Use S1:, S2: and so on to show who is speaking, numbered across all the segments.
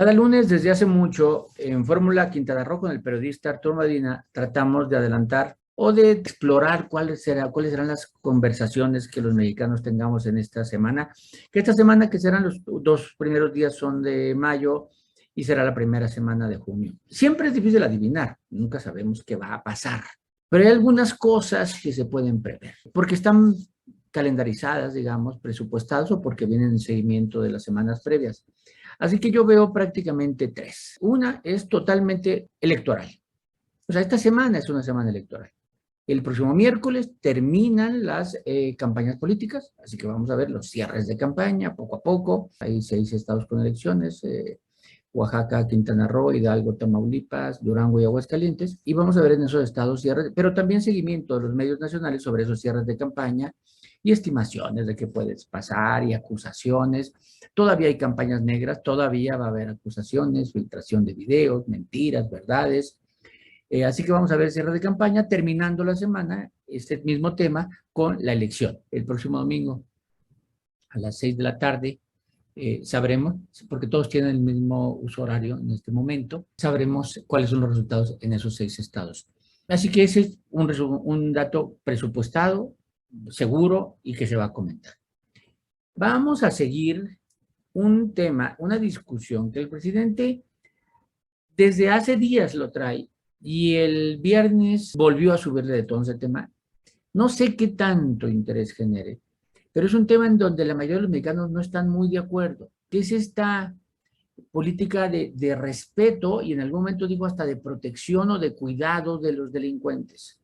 S1: Cada lunes, desde hace mucho, en Fórmula Quintana Roo, con el periodista Arturo Medina, tratamos de adelantar o de explorar cuáles serán las conversaciones que los mexicanos tengamos en esta semana. Que esta semana, que serán los dos primeros días, son de mayo y será la primera semana de junio. Siempre es difícil adivinar, nunca sabemos qué va a pasar, pero hay algunas cosas que se pueden prever, porque están calendarizadas, digamos, presupuestadas o porque vienen en seguimiento de las semanas previas. Así que yo veo prácticamente tres. Una es totalmente electoral. O sea, esta semana es una semana electoral. El próximo miércoles terminan las campañas políticas, así que vamos a ver los cierres de campaña poco a poco. Hay 6 estados con elecciones, Oaxaca, Quintana Roo, Hidalgo, Tamaulipas, Durango y Aguascalientes, y vamos a ver en esos estados cierres, pero también seguimiento de los medios nacionales sobre esos cierres de campaña y estimaciones de qué puedes pasar y acusaciones. Todavía hay campañas negras, todavía va a haber acusaciones, filtración de videos, mentiras, verdades. Así que vamos a ver el cierre de campaña, terminando la semana, este mismo tema con la elección. El próximo domingo a las 6 de la tarde sabremos, porque todos tienen el mismo uso horario en este momento, sabremos cuáles son los resultados en esos 6 estados. Así que ese es un dato presupuestado, seguro y que se va a comentar. Vamos a seguir un tema, una discusión que el presidente desde hace días lo trae y el viernes volvió a subirle de tono ese tema. No sé qué tanto interés genere, pero es un tema en donde la mayoría de los mexicanos no están muy de acuerdo, que es esta política de respeto y en algún momento digo hasta de protección o de cuidado de los delincuentes,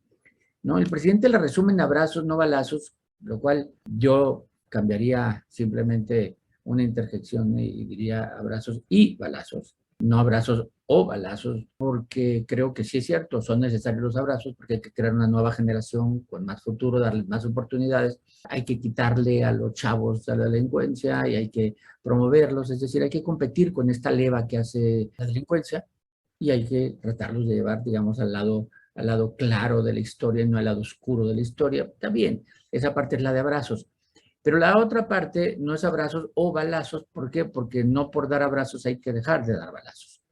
S1: ¿no? El presidente le resume en abrazos, no balazos, lo cual yo cambiaría simplemente una interjección y diría abrazos y balazos, no abrazos o balazos, porque creo que sí es cierto, son necesarios los abrazos porque hay que crear una nueva generación con más futuro, darles más oportunidades, hay que quitarle a los chavos a la delincuencia y hay que promoverlos, es decir, hay que competir con esta leva que hace la delincuencia y hay que tratarlos de llevar, digamos, al lado claro de la historia y no al lado oscuro de la historia. También, esa parte es la de abrazos. Pero la otra parte no es abrazos o balazos. ¿Por qué? Porque no por dar abrazos hay que dejar de dar balazos,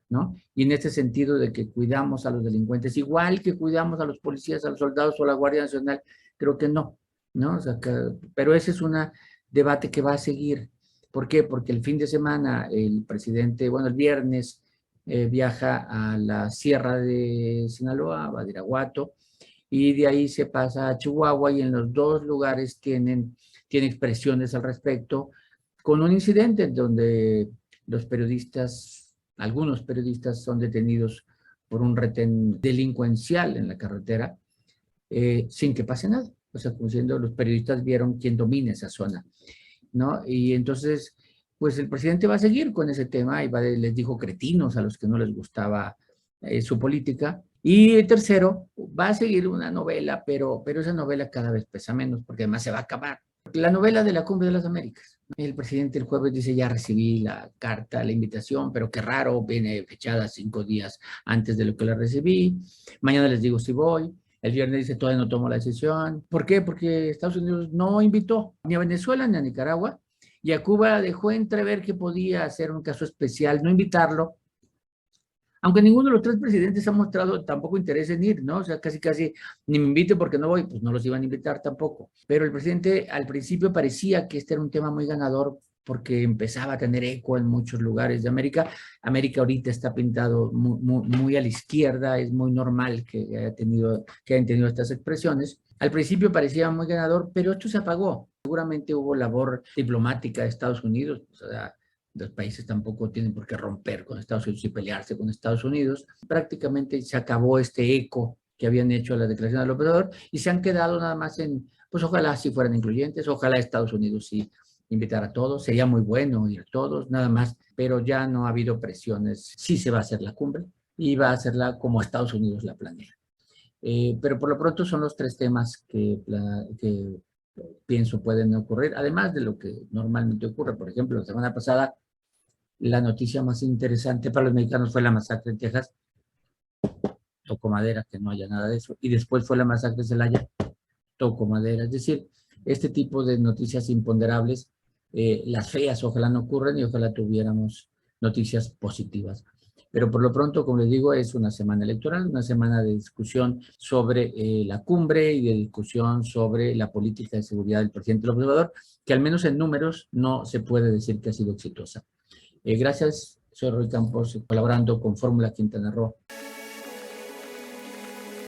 S1: ¿no? Y en este sentido de que cuidamos a los delincuentes, igual que cuidamos a los policías, a los soldados o a la Guardia Nacional, creo que no, ¿no? O sea, pero ese es un debate que va a seguir. ¿Por qué? Porque el fin de semana el presidente, bueno, el viernes viaja a la Sierra de Sinaloa, a Badiraguato, y de ahí se pasa a Chihuahua y en los dos lugares tiene expresiones al respecto, con un incidente en donde los periodistas, algunos periodistas son detenidos por un retén delincuencial en la carretera sin que pase nada. O sea, como diciendo, los periodistas vieron quién domina esa zona, ¿no? Y entonces, pues el presidente va a seguir con ese tema y les dijo cretinos a los que no les gustaba su política. Y tercero, va a seguir una novela, pero esa novela cada vez pesa menos porque además se va a acabar. La novela de la Cumbre de las Américas. El presidente el jueves dice, ya recibí la carta, la invitación, pero qué raro, viene fechada 5 días antes de lo que la recibí. Mañana les digo si voy. El viernes dice, todavía no tomo la decisión. ¿Por qué? Porque Estados Unidos no invitó ni a Venezuela ni a Nicaragua y a Cuba dejó entrever que podía ser un caso especial, no invitarlo, aunque ninguno de los tres presidentes ha mostrado tampoco interés en ir, ¿no? O sea, casi, casi, ni me invite porque no voy, pues no los iban a invitar tampoco. Pero el presidente al principio parecía que este era un tema muy ganador porque empezaba a tener eco en muchos lugares de América. América ahorita está pintado muy a la izquierda, es muy normal que hayan tenido estas expresiones. Al principio parecía muy ganador, pero esto se apagó. Seguramente hubo labor diplomática de Estados Unidos, o sea, los países tampoco tienen por qué romper con Estados Unidos y pelearse con Estados Unidos. Prácticamente se acabó este eco que habían hecho a la declaración del Obrador y se han quedado nada más en, pues ojalá sí fueran incluyentes, ojalá Estados Unidos sí invitara a todos, sería muy bueno ir a todos, nada más, pero ya no ha habido presiones, sí se va a hacer la cumbre y va a hacerla como Estados Unidos la planea. Pero por lo pronto son los tres temas que pienso pueden ocurrir, además de lo que normalmente ocurre. Por ejemplo, la semana pasada la noticia más interesante para los mexicanos fue la masacre en Texas. Toco madera, que no haya nada de eso. Y después fue la masacre de Celaya. Toco madera. Es decir, este tipo de noticias imponderables, las feas, ojalá no ocurran y ojalá tuviéramos noticias positivas. Pero por lo pronto, como les digo, es una semana electoral, una semana de discusión sobre la cumbre y de discusión sobre la política de seguridad del presidente López Obrador, que al menos en números no se puede decir que ha sido exitosa. Gracias, soy Roy Campos, colaborando con Fórmula Quintana Roo.